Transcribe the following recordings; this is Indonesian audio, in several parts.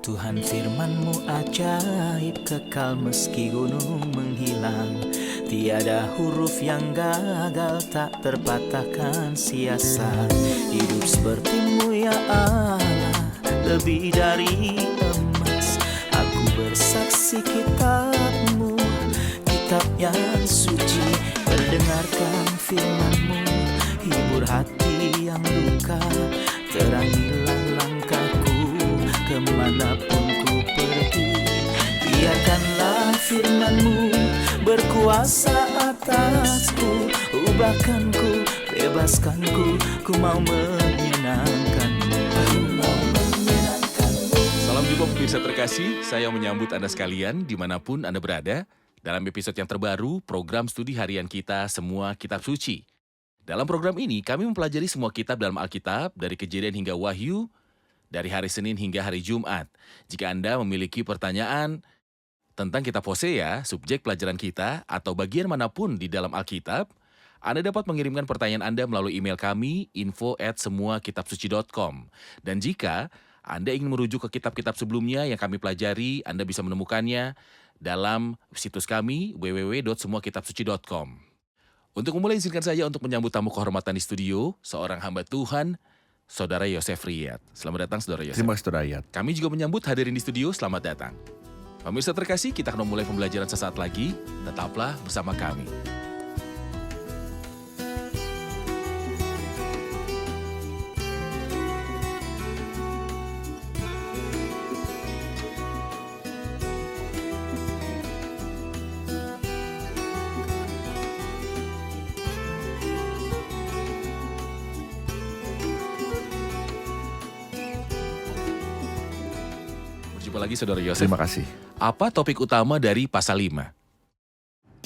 Tuhan firman-Mu ajaib, kekal meski gunung menghilang. Tiada huruf yang gagal, tak terpatahkan siasat. Hidup seperti-Mu ya Allah, lebih dari emas. Aku bersaksi kitab-Mu, kitab yang suci. Mendengarkan firman-Mu, hibur hati yang luka. Terangilah langkahku kemanapun ku pergi. Biarkanlah firman-Mu berkuasa atasku. Ubahkanku, bebaskanku, ku mau menyenangkan-Mu. Salam jumpa pemirsa terkasih, saya menyambut Anda sekalian dimanapun Anda berada dalam episode yang terbaru program studi harian kita Semua Kitab Suci. Dalam program ini kami mempelajari semua kitab dalam Alkitab dari Kejadian hingga Wahyu, dari hari Senin hingga hari Jumat. Jika Anda memiliki pertanyaan tentang kitab Hosea, subjek pelajaran kita, atau bagian manapun di dalam Alkitab, Anda dapat mengirimkan pertanyaan Anda melalui email kami info@semuakitabsuci.com. Dan jika Anda ingin merujuk ke kitab-kitab sebelumnya yang kami pelajari, Anda bisa menemukannya dalam situs kami www.semuakitabsuci.com. Untuk memulai, izinkan saya untuk menyambut tamu kehormatan di studio, seorang hamba Tuhan, Saudara Yosef Riyad. Selamat datang, Saudara Yosef. Terima kasih, Saudara Riyad. Kami juga menyambut hadirin di studio, selamat datang. Pemirsa terkasih, kita akan memulai pembelajaran sesaat lagi. Tetaplah bersama kami. Berjumpa lagi, Saudara Yosef. Terima kasih. Apa topik utama dari pasal 5?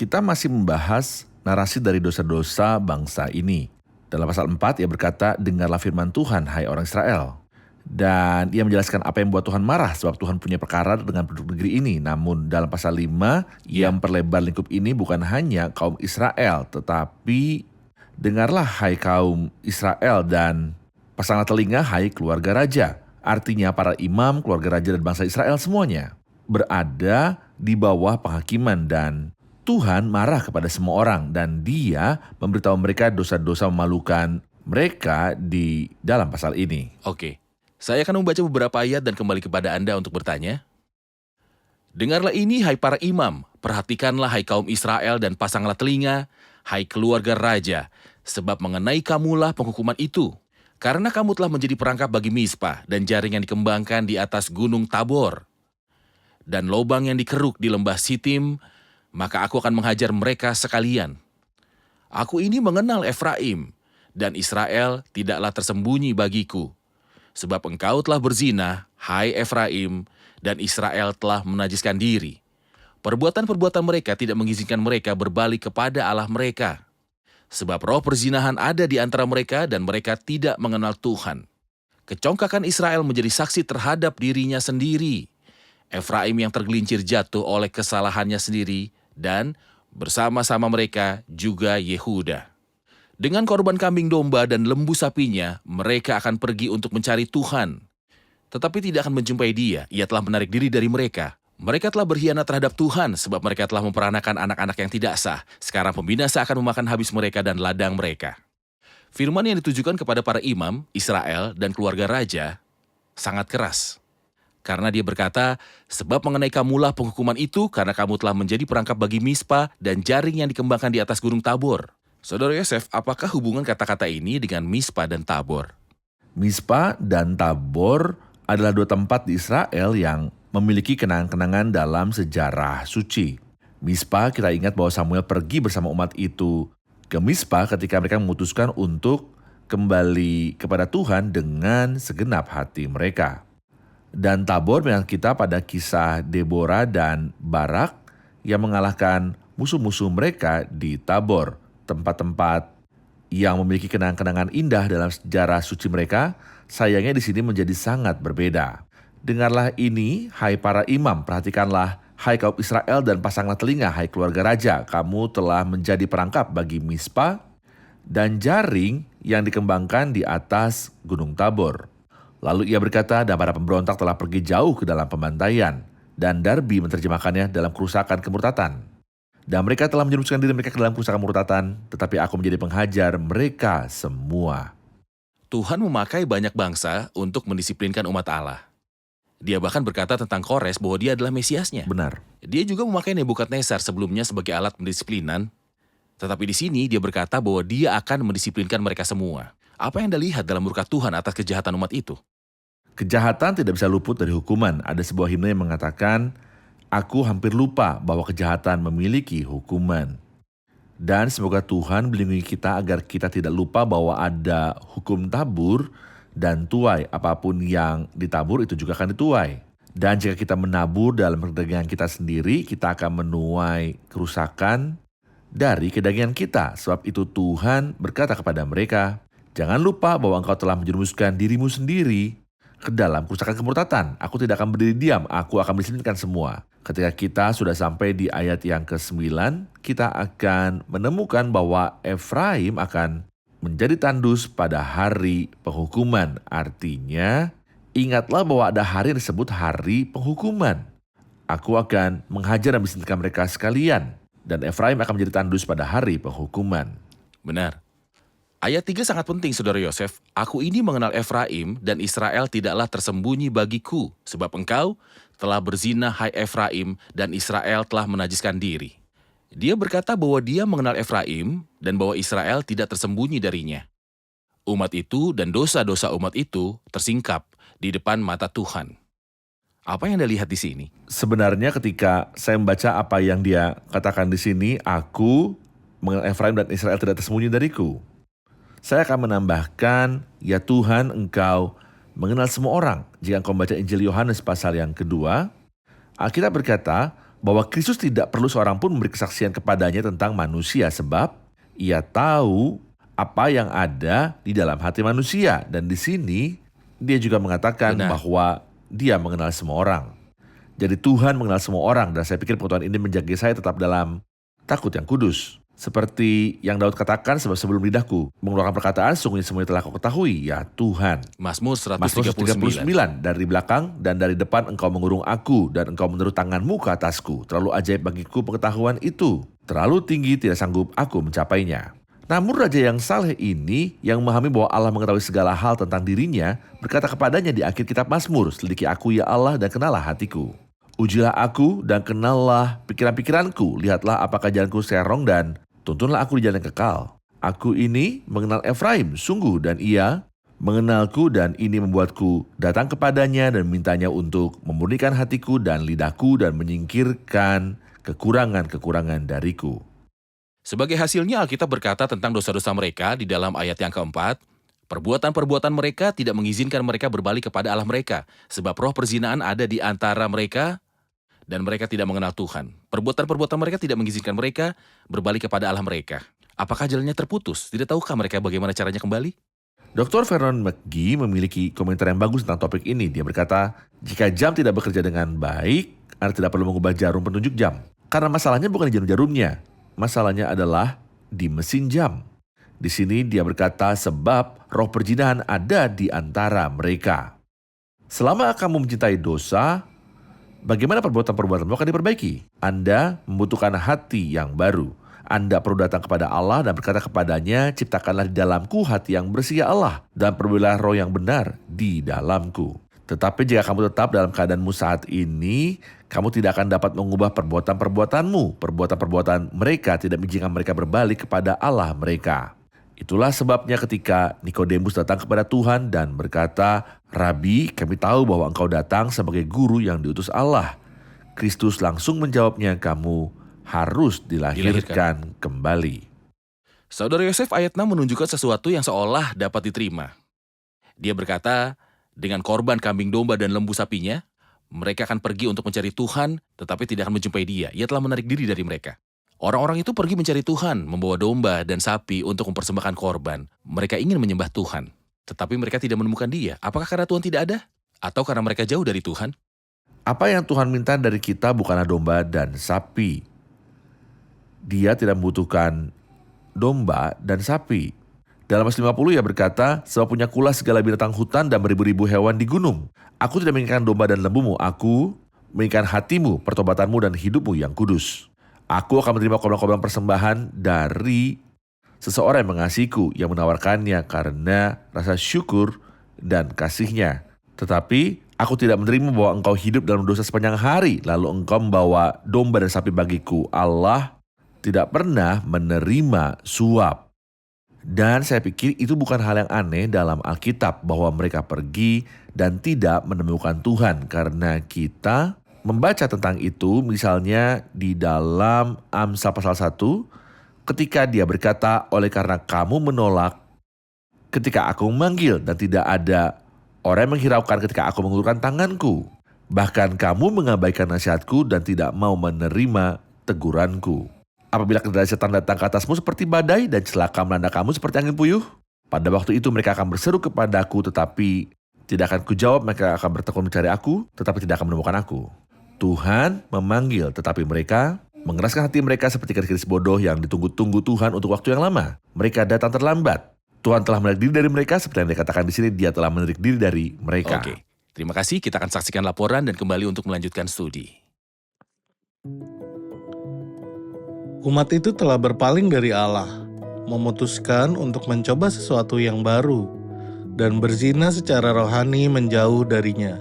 Kita masih membahas narasi dari dosa-dosa bangsa ini. Dalam pasal 4 ia berkata, dengarlah firman Tuhan, hai orang Israel. Dan ia menjelaskan apa yang membuat Tuhan marah sebab Tuhan punya perkara dengan penduduk negeri ini. Namun dalam pasal 5 ia memperlebar lingkup ini bukan hanya kaum Israel, tetapi dengarlah hai kaum Israel dan pasanglah telinga hai keluarga raja. Artinya para imam, keluarga raja dan bangsa Israel semuanya berada di bawah penghakiman dan Tuhan marah kepada semua orang dan Dia memberitahu mereka dosa-dosa memalukan mereka di dalam pasal ini. Oke, saya akan membaca beberapa ayat dan kembali kepada Anda untuk bertanya. Dengarlah ini, hai para imam, perhatikanlah hai kaum Israel dan pasanglah telinga, hai keluarga raja, sebab mengenai kamulah penghukuman itu. Karena kamu telah menjadi perangkap bagi Mispa dan jaring yang dikembangkan di atas gunung Tabor dan lobang yang dikeruk di lembah Sitim, maka aku akan menghajar mereka sekalian. Aku ini mengenal Efraim, dan Israel tidaklah tersembunyi bagiku. Sebab engkau telah berzina, hai Efraim, dan Israel telah menajiskan diri. Perbuatan-perbuatan mereka tidak mengizinkan mereka berbalik kepada Allah mereka. Sebab roh perzinahan ada di antara mereka dan mereka tidak mengenal Tuhan. Kecongkakan Israel menjadi saksi terhadap dirinya sendiri. Efraim yang tergelincir jatuh oleh kesalahannya sendiri dan bersama-sama mereka juga Yehuda. Dengan korban kambing domba dan lembu sapinya, mereka akan pergi untuk mencari Tuhan. Tetapi tidak akan menjumpai Dia, Ia telah menarik diri dari mereka. Mereka telah berkhianat terhadap Tuhan sebab mereka telah memperanakan anak-anak yang tidak sah. Sekarang pembinasa akan memakan habis mereka dan ladang mereka. Firman yang ditujukan kepada para imam, Israel, dan keluarga raja sangat keras. Karena dia berkata, sebab mengenai kamulah penghukuman itu karena kamu telah menjadi perangkap bagi Mispa dan jaring yang dikembangkan di atas gunung Tabor. Saudara Yosef, apakah hubungan kata-kata ini dengan Mispa dan Tabor? Mispa dan Tabor adalah dua tempat di Israel yang memiliki kenangan-kenangan dalam sejarah suci. Mispa, kita ingat bahwa Samuel pergi bersama umat itu ke Mispa ketika mereka memutuskan untuk kembali kepada Tuhan dengan segenap hati mereka. Dan Tabor mengingat kita pada kisah Deborah dan Barak yang mengalahkan musuh-musuh mereka di Tabor. Tempat-tempat yang memiliki kenangan-kenangan indah dalam sejarah suci mereka, sayangnya di sini menjadi sangat berbeda. Dengarlah ini, hai para imam, perhatikanlah, hai kaum Israel dan pasanglah telinga, hai keluarga raja, kamu telah menjadi perangkap bagi Mispa dan jaring yang dikembangkan di atas gunung Tabor. Lalu ia berkata, dan para pemberontak telah pergi jauh ke dalam pembantaian. Dan Darby menerjemahkannya dalam kerusakan kemurtatan. Dan mereka telah menjerumuskan diri mereka ke dalam kerusakan kemurtatan, tetapi aku menjadi penghajar mereka semua. Tuhan memakai banyak bangsa untuk mendisiplinkan umat Allah. Dia bahkan berkata tentang Kores bahwa dia adalah Mesiasnya. Benar. Dia juga memakai Nebukadnezar sebelumnya sebagai alat pendisiplinan. Tetapi di sini dia berkata bahwa dia akan mendisiplinkan mereka semua. Apa yang Anda lihat dalam murka Tuhan atas kejahatan umat itu? Kejahatan tidak bisa luput dari hukuman. Ada sebuah himne yang mengatakan, aku hampir lupa bahwa kejahatan memiliki hukuman. Dan semoga Tuhan melindungi kita agar kita tidak lupa bahwa ada hukum tabur dan tuai. Apapun yang ditabur itu juga akan dituai. Dan jika kita menabur dalam kedagingan kita sendiri, kita akan menuai kerusakan dari kedagingan kita. Sebab itu Tuhan berkata kepada mereka, jangan lupa bahwa engkau telah menjerumuskan dirimu sendiri ke dalam kerusakan kemurtatan. Aku tidak akan berdiri diam, aku akan mendisiplinkan semua. Ketika kita sudah sampai di ayat yang ke-9, kita akan menemukan bahwa Efraim akan menjadi tandus pada hari penghukuman. Artinya, ingatlah bahwa ada hari yang disebut hari penghukuman. Aku akan menghajar dan mendisiplinkan mereka sekalian. Dan Efraim akan menjadi tandus pada hari penghukuman. Benar. Ayat 3 sangat penting, Saudara Yosef. Aku ini mengenal Efraim dan Israel tidaklah tersembunyi bagiku. Sebab engkau telah berzina, hai Efraim, dan Israel telah menajiskan diri. Dia berkata bahwa dia mengenal Efraim dan bahwa Israel tidak tersembunyi darinya. Umat itu dan dosa-dosa umat itu tersingkap di depan mata Tuhan. Apa yang Anda lihat di sini? Sebenarnya ketika saya membaca apa yang dia katakan di sini, aku mengenal Efraim dan Israel tidak tersembunyi dariku. Saya akan menambahkan, ya Tuhan, engkau mengenal semua orang. Jika engkau membaca Injil Yohanes pasal yang kedua, Alkitab berkata bahwa Kristus tidak perlu seorang pun memberi kesaksian kepadanya tentang manusia, sebab ia tahu apa yang ada di dalam hati manusia. Dan di sini dia juga mengatakan bahwa dia mengenal semua orang. Jadi Tuhan mengenal semua orang, dan saya pikir pengetahuan ini menjaga saya tetap dalam takut yang kudus. Seperti yang Daud katakan, sebab sebelum lidahku mengeluarkan perkataan, sungguhnya semuanya telah kau ketahui, ya Tuhan. Mazmur 139. Mazmur 139, dari belakang dan dari depan engkau mengurung aku, dan engkau menaruh tanganmu ke atasku. Terlalu ajaib bagiku pengetahuan itu. Terlalu tinggi, tidak sanggup aku mencapainya. Namun raja yang saleh ini, yang memahami bahwa Allah mengetahui segala hal tentang dirinya, berkata kepadanya di akhir kitab Mazmur, selidiki aku ya Allah dan kenalah hatiku. Ujilah aku dan kenallah pikiran-pikiranku, lihatlah apakah jalanku serong dan tuntunlah aku di jalan yang kekal. Aku ini mengenal Efraim sungguh, dan ia mengenalku, dan ini membuatku datang kepadanya dan mintanya untuk memurnikan hatiku dan lidahku dan menyingkirkan kekurangan-kekurangan dariku. Sebagai hasilnya Alkitab berkata tentang dosa-dosa mereka di dalam ayat yang keempat, perbuatan-perbuatan mereka tidak mengizinkan mereka berbalik kepada Allah mereka, sebab roh perzinaan ada di antara mereka dan mereka tidak mengenal Tuhan. Perbuatan-perbuatan mereka tidak mengizinkan mereka berbalik kepada Allah mereka. Apakah jalannya terputus? Tidak tahukah mereka bagaimana caranya kembali? Dr. Vernon McGee memiliki komentar yang bagus tentang topik ini. Dia berkata, jika jam tidak bekerja dengan baik, Anda tidak perlu mengubah jarum penunjuk jam. Karena masalahnya bukan di jarum-jarumnya. Masalahnya adalah di mesin jam. Di sini dia berkata, sebab roh perzinahan ada di antara mereka. Selama kamu mencintai dosa, bagaimana perbuatan-perbuatanmu akan diperbaiki? Anda membutuhkan hati yang baru. Anda perlu datang kepada Allah dan berkata kepadanya, ciptakanlah di dalamku hati yang bersih ya Allah, dan perbaikilah roh yang benar di dalamku. Tetapi jika kamu tetap dalam keadaanmu saat ini, kamu tidak akan dapat mengubah perbuatan-perbuatanmu. Perbuatan-perbuatan mereka tidak mengizinkan mereka berbalik kepada Allah mereka. Itulah sebabnya ketika Nikodemus datang kepada Tuhan dan berkata, Rabi, kami tahu bahwa engkau datang sebagai guru yang diutus Allah. Kristus langsung menjawabnya, kamu harus dilahirkan kembali. Saudara Yosef, ayat 6 menunjukkan sesuatu yang seolah dapat diterima. Dia berkata, dengan korban kambing domba dan lembu sapinya, mereka akan pergi untuk mencari Tuhan, tetapi tidak akan menjumpai dia. Ia telah menarik diri dari mereka. Orang-orang itu pergi mencari Tuhan, membawa domba dan sapi untuk mempersembahkan korban. Mereka ingin menyembah Tuhan, tetapi mereka tidak menemukan dia. Apakah karena Tuhan tidak ada? Atau karena mereka jauh dari Tuhan? Apa yang Tuhan minta dari kita bukanlah domba dan sapi. Dia tidak membutuhkan domba dan sapi. Dalam Mazmur 50 ia berkata, sebab punyakulah segala binatang hutan dan beribu-ribu hewan di gunung. Aku tidak menginginkan domba dan lembumu, aku menginginkan hatimu, pertobatanmu dan hidupmu yang kudus. Aku akan menerima korban-korban persembahan dari seseorang yang mengasihiku, yang menawarkannya karena rasa syukur dan kasihnya. Tetapi aku tidak menerima bahwa engkau hidup dalam dosa sepanjang hari, lalu engkau membawa domba dan sapi bagiku. Allah tidak pernah menerima suap. Dan saya pikir itu bukan hal yang aneh dalam Alkitab bahwa mereka pergi dan tidak menemukan Tuhan, karena kita membaca tentang itu misalnya di dalam Amsal pasal 1 ketika dia berkata, oleh karena kamu menolak ketika aku memanggil dan tidak ada orang yang menghiraukan ketika aku mengulurkan tanganku. Bahkan kamu mengabaikan nasihatku dan tidak mau menerima teguranku. Apabila kendali setan datang ke atasmu seperti badai dan celaka melanda kamu seperti angin puyuh, pada waktu itu mereka akan berseru kepadaku tetapi tidak akan kujawab. Mereka akan bertekun mencari aku tetapi tidak akan menemukan aku. Tuhan memanggil tetapi mereka mengeraskan hati mereka seperti gadis-gadis bodoh yang ditunggu-tunggu Tuhan untuk waktu yang lama. Mereka datang terlambat. Tuhan telah menarik diri dari mereka seperti yang dikatakan di sini, dia telah menarik diri dari mereka. Oke, terima kasih. Kita akan saksikan laporan dan kembali untuk melanjutkan studi. Umat itu telah berpaling dari Allah, memutuskan untuk mencoba sesuatu yang baru, dan berzina secara rohani menjauh darinya.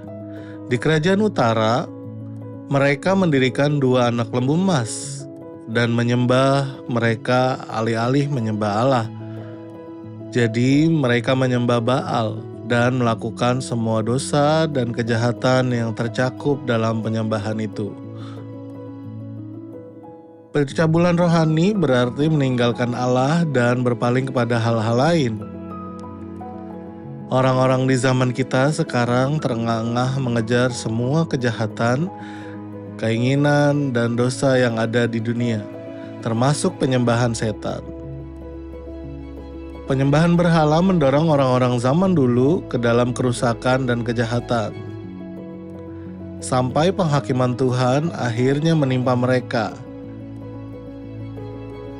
Di kerajaan utara, mereka mendirikan 2 anak lembu emas, dan menyembah mereka alih-alih menyembah Allah. Jadi mereka menyembah Baal dan melakukan semua dosa dan kejahatan yang tercakup dalam penyembahan itu. Percabulan rohani berarti meninggalkan Allah dan berpaling kepada hal-hal lain. Orang-orang di zaman kita sekarang terengah-engah mengejar semua kejahatan, keinginan, dan dosa yang ada di dunia, termasuk penyembahan setan. Penyembahan berhala mendorong orang-orang zaman dulu ke dalam kerusakan dan kejahatan. Sampai penghakiman Tuhan akhirnya menimpa mereka.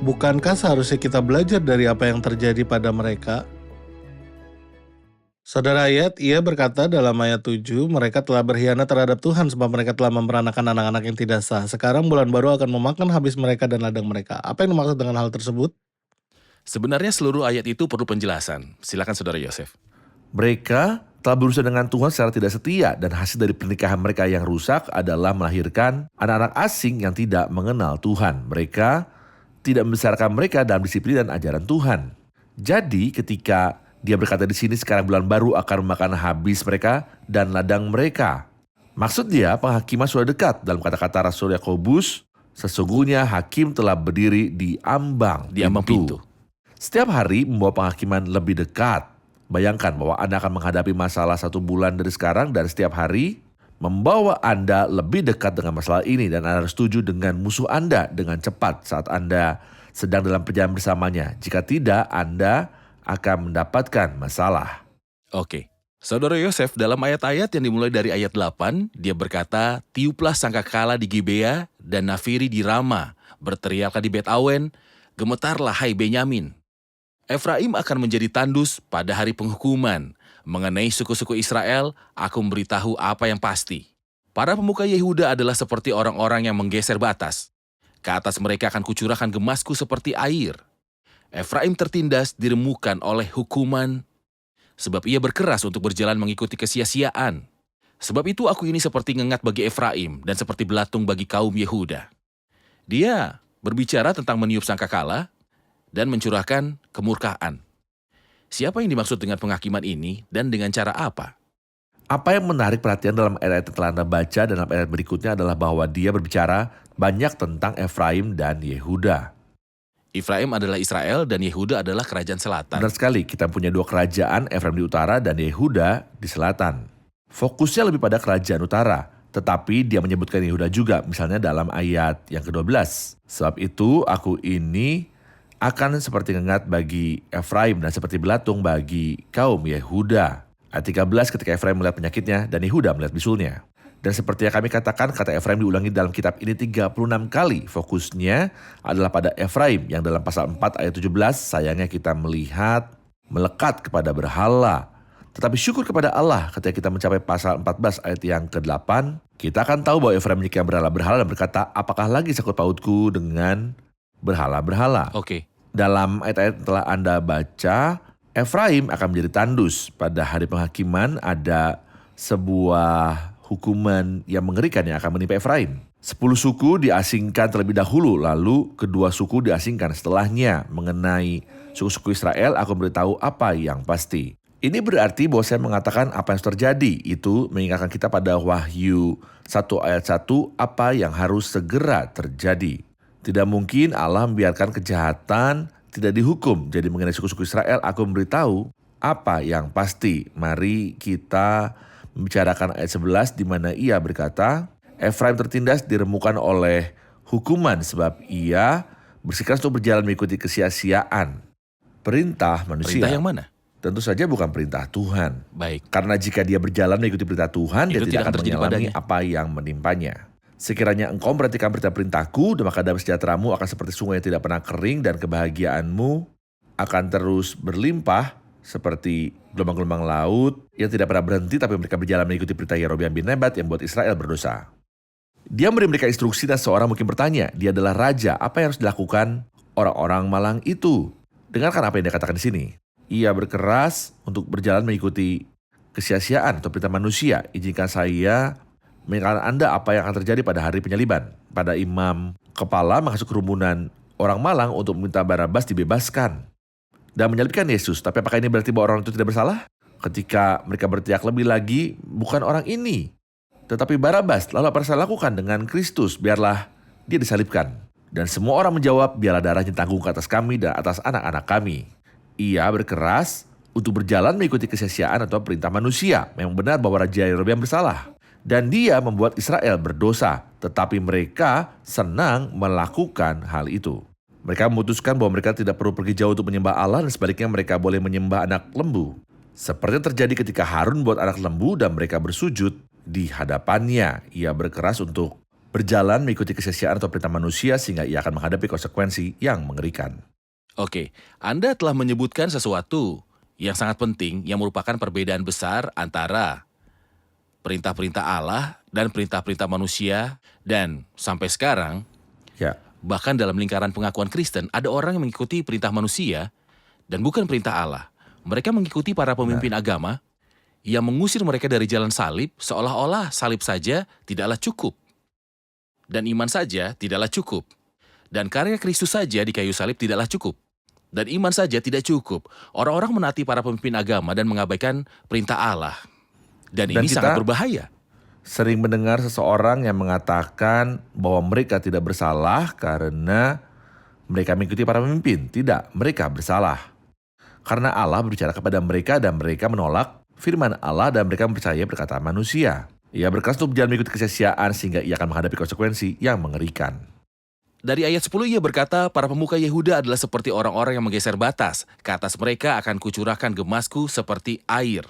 Bukankah seharusnya kita belajar dari apa yang terjadi pada mereka? Saudara ayat, ia berkata dalam ayat 7, mereka telah berkhianat terhadap Tuhan sebab mereka telah memperanakan anak-anak yang tidak sah. Sekarang bulan baru akan memakan habis mereka dan ladang mereka. Apa yang dimaksud dengan hal tersebut? Sebenarnya seluruh ayat itu perlu penjelasan. Silakan Saudara Yosef. Mereka telah berusaha dengan Tuhan secara tidak setia dan hasil dari pernikahan mereka yang rusak adalah melahirkan anak-anak asing yang tidak mengenal Tuhan. Mereka tidak membesarkan mereka dalam disiplin dan ajaran Tuhan. Jadi ketika dia berkata di sini sekarang bulan baru akan memakan habis mereka dan ladang mereka. Maksud dia penghakiman sudah dekat. Dalam kata-kata Rasul Yakobus, sesungguhnya hakim telah berdiri di ambang pintu. Setiap hari membawa penghakiman lebih dekat. Bayangkan bahwa Anda akan menghadapi masalah 1 bulan dari sekarang dan setiap hari membawa Anda lebih dekat dengan masalah ini dan Anda harus setuju dengan musuh Anda dengan cepat saat Anda sedang dalam perjalanan bersamanya. Jika tidak, Anda akan mendapatkan masalah. Oke, Saudara Yosef dalam ayat-ayat yang dimulai dari ayat 8, dia berkata, tiuplah sangkakala di Gibea dan nafiri di Rama, berteriaklah di Bet Awen, gemetarlah hai Benyamin. Efraim akan menjadi tandus pada hari penghukuman. Mengenai suku-suku Israel, aku memberitahu apa yang pasti. Para pemuka Yehuda adalah seperti orang-orang yang menggeser batas. Ke atas mereka akan kucurahkan gemasku seperti air. Efraim tertindas diremukan oleh hukuman, sebab ia berkeras untuk berjalan mengikuti kesia-siaan. Sebab itu aku ini seperti ngengat bagi Efraim dan seperti belatung bagi kaum Yehuda. Dia berbicara tentang meniup sangkakala dan mencurahkan kemurkaan. Siapa yang dimaksud dengan penghakiman ini dan dengan cara apa? Apa yang menarik perhatian dalam ayat yang telah Anda baca dan dalam ayat berikutnya adalah bahwa dia berbicara banyak tentang Efraim dan Yehuda. Efraim adalah Israel dan Yehuda adalah kerajaan selatan. Benar sekali, kita punya 2 kerajaan, Efraim di utara dan Yehuda di selatan. Fokusnya lebih pada kerajaan utara, tetapi dia menyebutkan Yehuda juga, misalnya dalam ayat yang ke-12. Sebab itu aku ini akan seperti ngengat bagi Efraim dan seperti belatung bagi kaum Yehuda. Ayat 13, ketika Efraim melihat penyakitnya dan Yehuda melihat bisulnya. Dan seperti yang kami katakan, kata Efraim diulangi dalam kitab ini 36 kali. Fokusnya adalah pada Efraim yang dalam pasal 4 ayat 17, sayangnya kita melihat melekat kepada berhala. Tetapi syukur kepada Allah ketika kita mencapai pasal 14 ayat yang ke-8, kita akan tahu bahwa Efraim menyingkirkan berhala-berhala dan berkata, apakah lagi sangkut pautku dengan berhala-berhala. Oke. Dalam ayat-ayat telah Anda baca, Efraim akan menjadi tandus. Pada hari penghakiman ada sebuah hukuman yang mengerikan yang akan menimpa Efraim. 10 suku diasingkan terlebih dahulu, lalu kedua suku diasingkan setelahnya. Mengenai suku-suku Israel, aku beritahu apa yang pasti. Ini berarti bahwa saya mengatakan apa yang terjadi. Itu mengingatkan kita pada Wahyu 1 ayat 1 apa yang harus segera terjadi. Tidak mungkin Allah membiarkan kejahatan tidak dihukum. Jadi mengenai suku-suku Israel, aku memberitahu apa yang pasti. Mari kita membicarakan ayat 11 di mana ia berkata, Efraim tertindas diremukan oleh hukuman sebab ia bersikeras untuk berjalan mengikuti kesia-siaan. Perintah manusia. Perintah yang mana? Tentu saja bukan perintah Tuhan. Baik. Karena jika dia berjalan mengikuti perintah Tuhan, dia Itu tidak tidak akan akan terjadi mengalami padanya. apa yang menimpanya. Sekiranya engkau memperhatikan perintah-perintahku, maka damai sejahteramu akan seperti sungai yang tidak pernah kering dan kebahagiaanmu akan terus berlimpah seperti gelombang-gelombang laut yang tidak pernah berhenti, tapi mereka berjalan mengikuti perintah Yerobeam bin Nebat yang membuat Israel berdosa. Dia memberi mereka instruksi dan seorang mungkin bertanya, dia adalah raja, apa yang harus dilakukan orang-orang malang itu? Dengarkan apa yang dia katakan di sini. Ia berkeras untuk berjalan mengikuti kesia-siaan atau perintah manusia. Izinkan saya mengingatkan Anda apa yang akan terjadi pada hari penyaliban. Pada imam kepala menghasut kerumunan orang malang untuk meminta Barabas dibebaskan dan menyalibkan Yesus. Tapi apakah ini berarti bahwa orang itu tidak bersalah? Ketika mereka berteriak lebih lagi, bukan orang ini, tetapi Barabas. Lalu apa yang saya lakukan dengan Kristus? Biarlah dia disalibkan. Dan semua orang menjawab, biarlah darahnya tanggung ke atas kami dan atas anak-anak kami. Ia berkeras untuk berjalan mengikuti kesia-siaan atau perintah manusia. Memang benar bahwa Raja Yerobeam bersalah. Dan dia membuat Israel berdosa. Tetapi mereka senang melakukan hal itu. Mereka memutuskan bahwa mereka tidak perlu pergi jauh untuk menyembah Allah dan sebaliknya mereka boleh menyembah anak lembu. Seperti yang terjadi ketika Harun membuat anak lembu dan mereka bersujud di hadapannya. Ia berkeras untuk berjalan mengikuti kesia-siaan atau perintah manusia sehingga ia akan menghadapi konsekuensi yang mengerikan. Oke, Anda telah menyebutkan sesuatu yang sangat penting yang merupakan perbedaan besar antara perintah-perintah Allah dan perintah-perintah manusia. Dan sampai sekarang, Ya, bahkan dalam lingkaran pengakuan Kristen, ada orang yang mengikuti perintah manusia dan bukan perintah Allah. Mereka mengikuti para pemimpin agama yang mengusir mereka dari jalan salib, seolah-olah salib saja tidaklah cukup. Dan iman saja tidaklah cukup. Dan karya Kristus saja di kayu salib tidaklah cukup. Dan iman saja tidak cukup. Orang-orang menaati para pemimpin agama dan mengabaikan perintah Allah. Dan ini kita sangat berbahaya. sering mendengar seseorang yang mengatakan bahwa mereka tidak bersalah karena mereka mengikuti para pemimpin. Tidak, mereka bersalah. Karena Allah berbicara kepada mereka dan mereka menolak firman Allah dan mereka percaya perkataan manusia. Ia berkeras untuk berjalan mengikuti kesia-siaan sehingga ia akan menghadapi konsekuensi yang mengerikan. Dari ayat 10 ia berkata, para pemuka Yehuda adalah seperti orang-orang yang menggeser batas. Ke atas mereka akan kucurahkan gemasku seperti air.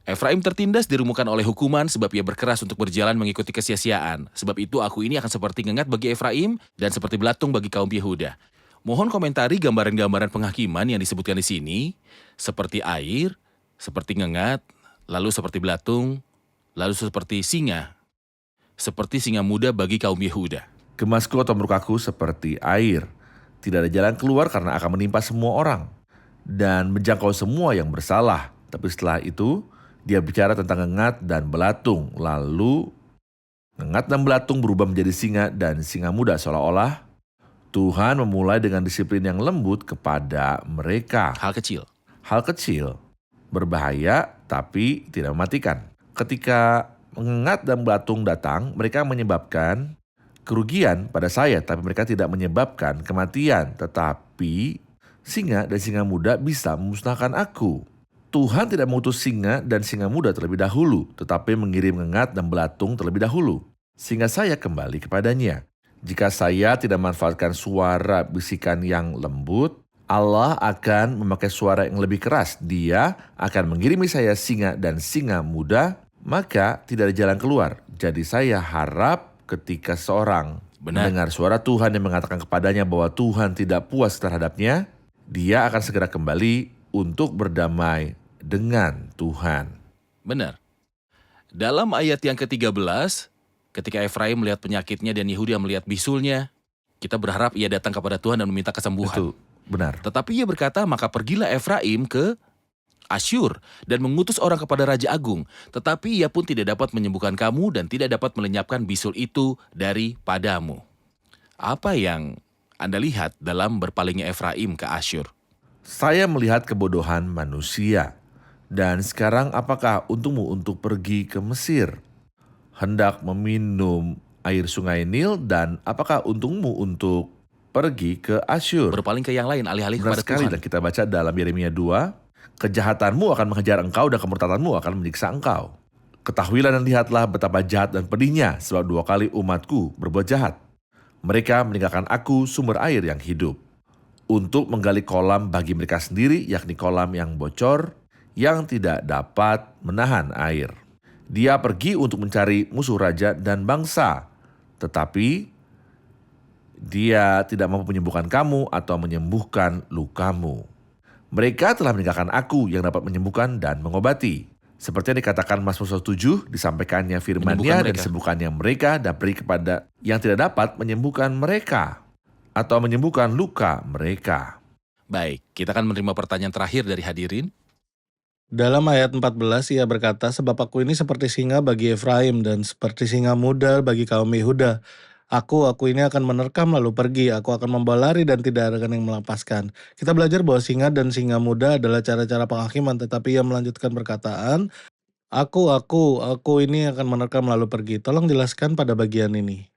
Efraim tertindas dirumukan oleh hukuman sebab ia berkeras untuk berjalan mengikuti kesia-siaan. Sebab itu aku ini akan seperti ngengat bagi Efraim dan seperti belatung bagi kaum Yehuda. Mohon komentari gambaran-gambaran penghakiman yang disebutkan di sini, seperti air, seperti ngengat, lalu seperti belatung, lalu seperti singa muda bagi kaum Yehuda. Gemasku atau murkaku seperti air. Tidak ada jalan keluar karena akan menimpa semua orang. Dan menjangkau semua yang bersalah. Tapi setelah itu, dia bicara tentang ngengat dan belatung. Lalu, ngengat dan belatung berubah menjadi singa dan singa muda. Seolah-olah Tuhan memulai dengan disiplin yang lembut kepada mereka. Hal kecil. Hal kecil, berbahaya tapi tidak mematikan. Ketika ngengat dan belatung datang, mereka menyebabkan kerugian pada saya, tapi mereka tidak menyebabkan kematian. Tetapi singa dan singa muda bisa memusnahkan aku. Tuhan tidak mengutus singa dan singa muda terlebih dahulu, tetapi mengirim ngengat dan belatung terlebih dahulu, sehingga saya kembali kepadanya. Jika saya tidak memanfaatkan suara bisikan yang lembut, Allah akan memakai suara yang lebih keras. Dia akan mengirimi saya singa dan singa muda, maka tidak ada jalan keluar. Jadi saya harap ketika seorang mendengar suara Tuhan yang mengatakan kepadanya bahwa Tuhan tidak puas terhadapnya, dia akan segera kembali untuk berdamai dengan Tuhan. Benar. Dalam ayat yang ke-13, ketika Efraim melihat penyakitnya dan Yehuda melihat bisulnya, kita berharap ia datang kepada Tuhan dan meminta kesembuhan. Itu benar. Tetapi ia berkata, maka pergilah Efraim ke Asyur dan mengutus orang kepada Raja Agung. Tetapi ia pun tidak dapat menyembuhkan kamu dan tidak dapat melenyapkan bisul itu daripadamu. Apa yang Anda lihat dalam berpalingnya Efraim ke Asyur? Saya melihat kebodohan manusia. Dan sekarang apakah untungmu untuk pergi ke Mesir? Hendak meminum air sungai Nil, dan apakah untungmu untuk pergi ke Asyur? Berpaling ke yang lain alih-alih Benar kepada sekali, Tuhan. dan kita baca dalam Yeremia 2, kejahatanmu akan mengejar engkau dan kemurtadanmu akan menyiksa engkau. Ketahuilah dan lihatlah betapa jahat dan pedihnya, sebab 2 kali umatku berbuat jahat. Mereka meninggalkan aku sumber air yang hidup, untuk menggali kolam bagi mereka sendiri, yakni kolam yang bocor, yang tidak dapat menahan air. Dia pergi untuk mencari musuh raja dan bangsa, tetapi dia tidak mampu menyembuhkan kamu atau menyembuhkan lukamu. Mereka telah meninggalkan aku yang dapat menyembuhkan dan mengobati. Seperti yang dikatakan Mazmur 107, disampaikannya firman-Nya dan disembuhkannya mereka, dan beri kepada yang tidak dapat menyembuhkan mereka atau menyembuhkan luka mereka. Baik, kita akan menerima pertanyaan terakhir dari hadirin. Dalam ayat 14 ia berkata, sebab aku ini seperti singa bagi Efraim dan seperti singa muda bagi kaum Yehuda. Aku ini akan menerkam lalu pergi, aku akan membawa lari dan tidak ada yang melepaskan. Kita belajar bahwa singa dan singa muda adalah cara-cara penghakiman, tetapi ia melanjutkan perkataan, aku ini akan menerkam lalu pergi. Tolong jelaskan pada bagian ini.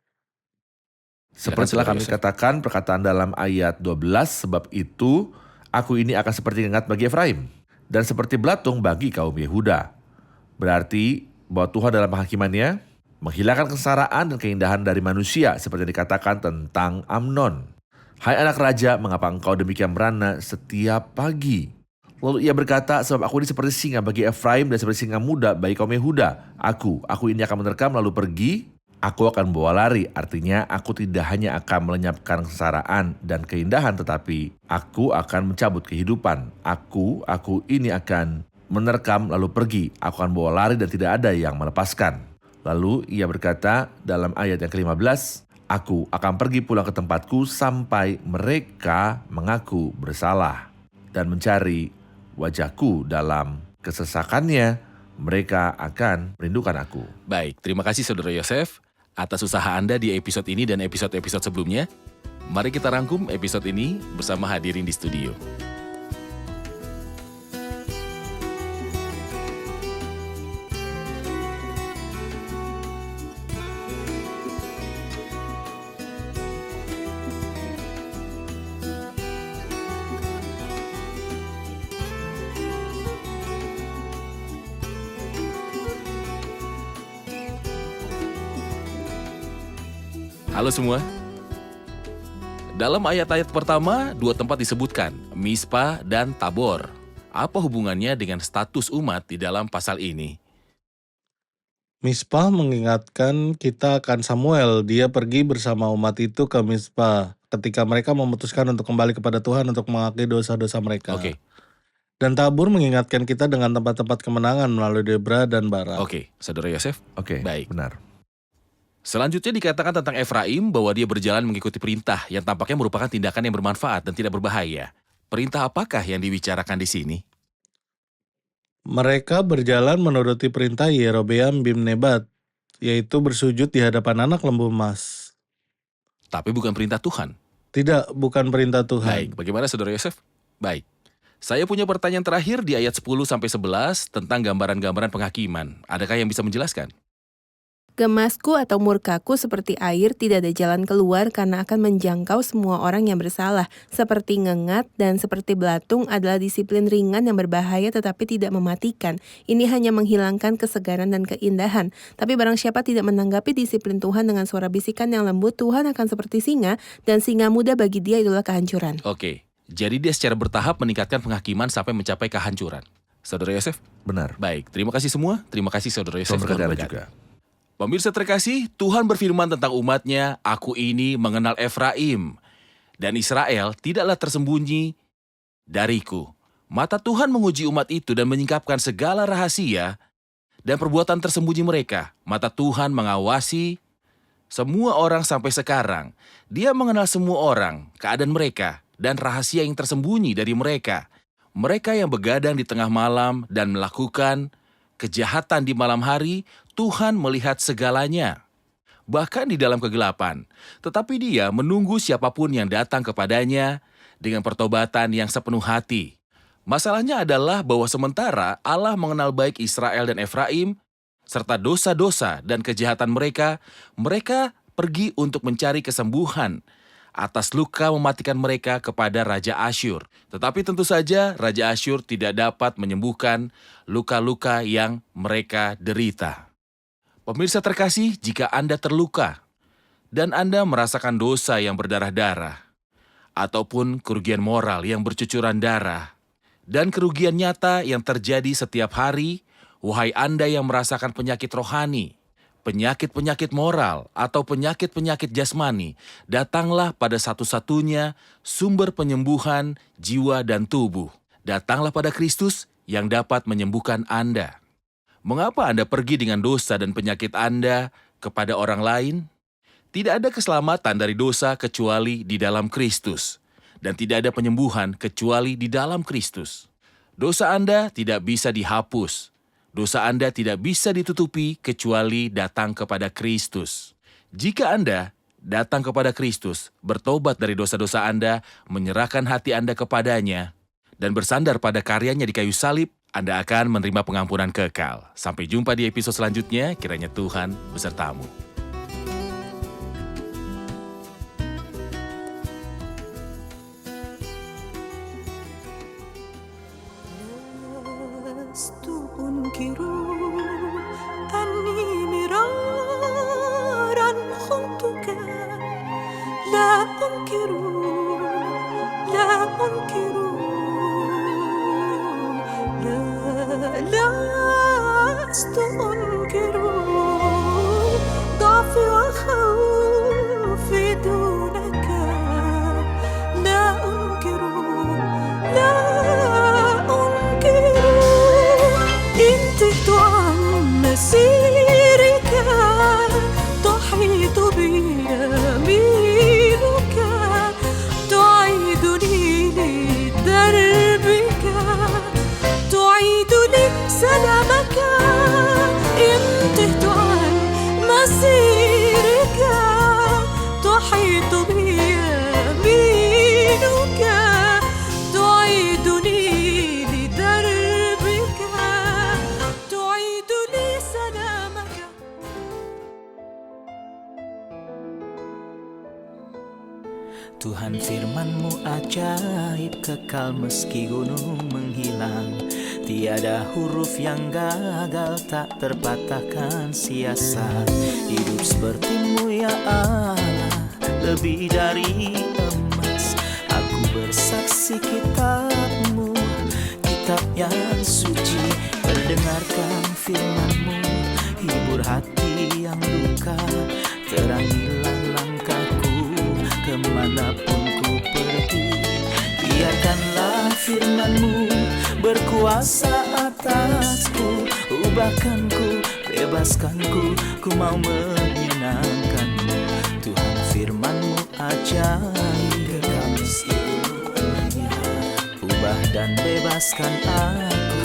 Seperti telah kami katakan perkataan dalam ayat 12, sebab itu aku ini akan seperti ngengat bagi Efraim dan seperti belatung bagi kaum Yehuda. Berarti bahwa Tuhan dalam penghakimannya menghilangkan kesengsaraan dan keindahan dari manusia, seperti yang dikatakan tentang Amnon. Hai anak raja, mengapa engkau demikian merana setiap pagi? Lalu ia berkata, sebab aku ini seperti singa bagi Efraim dan seperti singa muda bagi kaum Yehuda. Aku ini akan menerkam lalu pergi, aku akan bawa lari. Artinya aku tidak hanya akan melenyapkan kesengsaraan dan keindahan, tetapi aku akan mencabut kehidupan. Aku ini akan menerkam lalu pergi, aku akan bawa lari dan tidak ada yang melepaskan. Lalu ia berkata dalam ayat yang ke-15, aku akan pergi pulang ke tempatku sampai mereka mengaku bersalah dan mencari wajahku dalam kesesakannya, mereka akan merindukan aku. Baik, terima kasih Saudara Yosef atas usaha Anda di episode ini dan episode-episode sebelumnya. Mari kita rangkum episode ini bersama hadirin di studio. Halo semua. Dalam ayat-ayat pertama, 2 tempat disebutkan, Mispa dan Tabor. Apa hubungannya dengan status umat di dalam pasal ini? Mispa mengingatkan kita akan Samuel. Dia pergi bersama umat itu ke Mispa ketika mereka memutuskan untuk kembali kepada Tuhan untuk mengakui dosa-dosa mereka. Oke. Dan Tabor mengingatkan kita dengan tempat-tempat kemenangan melalui Debra dan Barak. Oke, Saudara Yosef. Oke, Baik. benar. Selanjutnya dikatakan tentang Efraim bahwa dia berjalan mengikuti perintah yang tampaknya merupakan tindakan yang bermanfaat dan tidak berbahaya. Perintah apakah yang dibicarakan di sini? Mereka berjalan menuruti perintah Yerobeam bin Nebat, yaitu bersujud di hadapan anak lembu emas. Tapi bukan perintah Tuhan. Tidak, bukan perintah Tuhan. Baik, bagaimana Saudara Yosef? Baik. Saya punya pertanyaan terakhir di ayat 10-11 tentang gambaran-gambaran penghakiman. Adakah yang bisa menjelaskan? Gemasku atau murkaku seperti air, tidak ada jalan keluar karena akan menjangkau semua orang yang bersalah. Seperti ngengat dan seperti belatung adalah disiplin ringan yang berbahaya tetapi tidak mematikan. Ini hanya menghilangkan kesegaran dan keindahan. Tapi barang siapa tidak menanggapi disiplin Tuhan dengan suara bisikan yang lembut, Tuhan akan seperti singa, dan singa muda bagi dia itulah kehancuran. Oke, jadi dia secara bertahap meningkatkan penghakiman sampai mencapai kehancuran. Saudara Yosef? Benar. Baik, terima kasih semua. Terima kasih Saudara Yosef. Tuhan berkati Tuhan Anda berkati. juga. Pemirsa terkasih, Tuhan berfirman tentang umatnya, aku ini mengenal Efraim, dan Israel tidaklah tersembunyi dariku. Mata Tuhan menguji umat itu dan menyingkapkan segala rahasia dan perbuatan tersembunyi mereka. Mata Tuhan mengawasi semua orang sampai sekarang. Dia mengenal semua orang, keadaan mereka, dan rahasia yang tersembunyi dari mereka. Mereka yang begadang di tengah malam dan melakukan kejahatan di malam hari, Tuhan melihat segalanya. Bahkan di dalam kegelapan. Tetapi dia menunggu siapapun yang datang kepadanya dengan pertobatan yang sepenuh hati. Masalahnya adalah bahwa sementara Allah mengenal baik Israel dan Efraim, serta dosa-dosa dan kejahatan mereka, mereka pergi untuk mencari kesembuhan atas luka mematikan mereka kepada Raja Asyur. Tetapi tentu saja Raja Asyur tidak dapat menyembuhkan luka-luka yang mereka derita. Pemirsa terkasih, jika Anda terluka dan Anda merasakan dosa yang berdarah-darah, ataupun kerugian moral yang bercucuran darah, dan kerugian nyata yang terjadi setiap hari, wahai Anda yang merasakan penyakit rohani, penyakit-penyakit moral, atau penyakit-penyakit jasmani, datanglah pada satu-satunya sumber penyembuhan jiwa dan tubuh. Datanglah pada Kristus yang dapat menyembuhkan Anda. Mengapa Anda pergi dengan dosa dan penyakit Anda kepada orang lain? Tidak ada keselamatan dari dosa kecuali di dalam Kristus. Dan tidak ada penyembuhan kecuali di dalam Kristus. Dosa Anda tidak bisa dihapus. Dosa Anda tidak bisa ditutupi kecuali datang kepada Kristus. Jika Anda datang kepada Kristus, bertobat dari dosa-dosa Anda, menyerahkan hati Anda kepadanya, dan bersandar pada karyanya di kayu salib, Anda akan menerima pengampunan kekal. Sampai jumpa di episode selanjutnya, kiranya Tuhan besertamu. لست أنكر أني مرارا خنتك لا أنكر لست أنكر ضعفي وخوفي دونك لا أنكر إن تهت عن مسيرك تحيط بي يمينك تعيدني لدربك تعيد لي سلامك إن تهت عن مسيرك تحيط بي يمينك تعيدني لدربك تعيد لي سلامك. Tuhan firman-Mu ajaib, kekal meski gunung menghilang. Tiada huruf yang gagal, tak terpatahkan siasat. Hidup seperti-Mu ya Allah, lebih dari emas. Aku bersaksi kitab-Mu, kitab yang suci. Mendengarkan firman-Mu, hibur hati yang luka. Terangilah langkahku kemanapun ku pergi. Biarkanlah firman-Mu berkuasa atasku. Ubahkanku, bebaskanku, ku mau menyenangkan-Mu. Tuhan firman-Mu ajaib, ubah dan bebaskan aku.